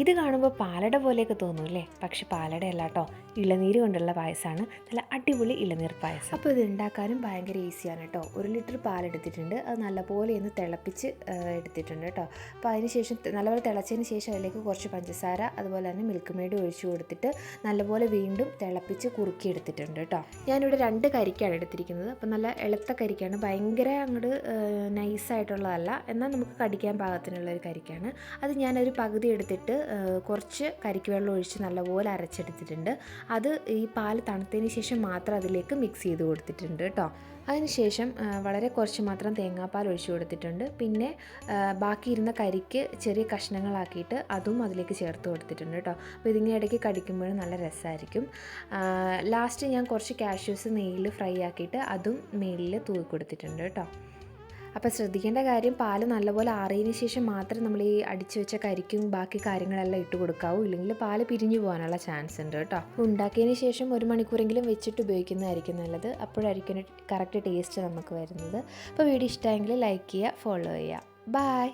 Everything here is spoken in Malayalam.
ഇത് കാണുമ്പോൾ പാലട പോലെയൊക്കെ തോന്നൂല്ലേ, പക്ഷെ പാലട അല്ല കേട്ടോ, ഇളനീര് കൊണ്ടുള്ള പായസമാണ്. നല്ല അടിപൊളി ഇളനീർ പായസം. അപ്പോൾ ഇത് ഉണ്ടാക്കാനും ഭയങ്കര ഈസിയാണ് കേട്ടോ. 1 ലിറ്റർ പാലെടുത്തിട്ടുണ്ട്, അത് നല്ലപോലെ ഒന്ന് തിളപ്പിച്ച് എടുത്തിട്ടുണ്ട് കേട്ടോ. അപ്പോൾ അതിന് ശേഷം നല്ലപോലെ തിളച്ചതിന് ശേഷം അതിലേക്ക് കുറച്ച് പഞ്ചസാര അതുപോലെ തന്നെ മിൽക്ക് മെയ്ഡ് ഒഴിച്ചു കൊടുത്തിട്ട് നല്ലപോലെ വീണ്ടും തിളപ്പിച്ച് കുറുക്കി എടുത്തിട്ടുണ്ട് കേട്ടോ. ഞാനിവിടെ 2 കരിക്കാണ് എടുത്തിരിക്കുന്നത്. അപ്പോൾ നല്ല എളുത്ത കരിക്കാണ്, ഭയങ്കര അങ്ങോട്ട് നൈസായിട്ടുള്ളതല്ല, എന്നാൽ നമുക്ക് കടിക്കാൻ പാകത്തിനുള്ളൊരു കരിക്കാണ്. അത് ഞാനൊരു പകുതി എടുത്തിട്ട് കുറച്ച് കരിക്ക് വെള്ളം ഒഴിച്ച് നല്ലപോലെ അരച്ചെടുത്തിട്ടുണ്ട്. അത് ഈ പാൽ തണുത്തതിന് ശേഷം മാത്രം അതിലേക്ക് മിക്സ് ചെയ്ത് കൊടുത്തിട്ടുണ്ട് കേട്ടോ. അതിനുശേഷം വളരെ കുറച്ച് മാത്രം തേങ്ങാപ്പാൽ ഒഴിച്ചു കൊടുത്തിട്ടുണ്ട്. പിന്നെ ബാക്കി ഇരുന്ന കരിക്ക് ചെറിയ കഷ്ണങ്ങളാക്കിയിട്ട് അതും അതിലേക്ക് ചേർത്ത് കൊടുത്തിട്ടുണ്ട് കേട്ടോ. അപ്പോൾ ഇതിങ്ങനെ ഇടയ്ക്ക് കടിക്കുമ്പോഴും നല്ല രസമായിരിക്കും. ലാസ്റ്റ് ഞാൻ കുറച്ച് കാഷ്യൂസ് നെയ്യിൽ ഫ്രൈ ആക്കിയിട്ട് അതും മേലിൽ തൂക്കി കൊടുത്തിട്ടുണ്ട് കേട്ടോ. അപ്പോൾ ശ്രദ്ധിക്കേണ്ട കാര്യം, പാല് നല്ലപോലെ ആറിയതിന് ശേഷം മാത്രം നമ്മൾ ഈ അടിച്ചു വെച്ച കരിക്കും ബാക്കി കാര്യങ്ങളെല്ലാം ഇട്ട് കൊടുക്കാവൂ, ഇല്ലെങ്കിൽ പാല് പിരിഞ്ഞു പോകാനുള്ള ചാൻസ് ഉണ്ട് കേട്ടോ. ഉണ്ടാക്കിയതിന് ശേഷം 1 മണിക്കൂറെങ്കിലും വെച്ചിട്ട് ഉപയോഗിക്കുന്നതായിരിക്കും നല്ലത്. അപ്പോഴായിരിക്കും കറക്റ്റ് ടേസ്റ്റ് നമുക്ക് വരുന്നത്. അപ്പോൾ വീഡിയോ ഇഷ്ടമായെങ്കിൽ ലൈക്ക് ചെയ്യുക, ഫോളോ ചെയ്യുക. ബൈ.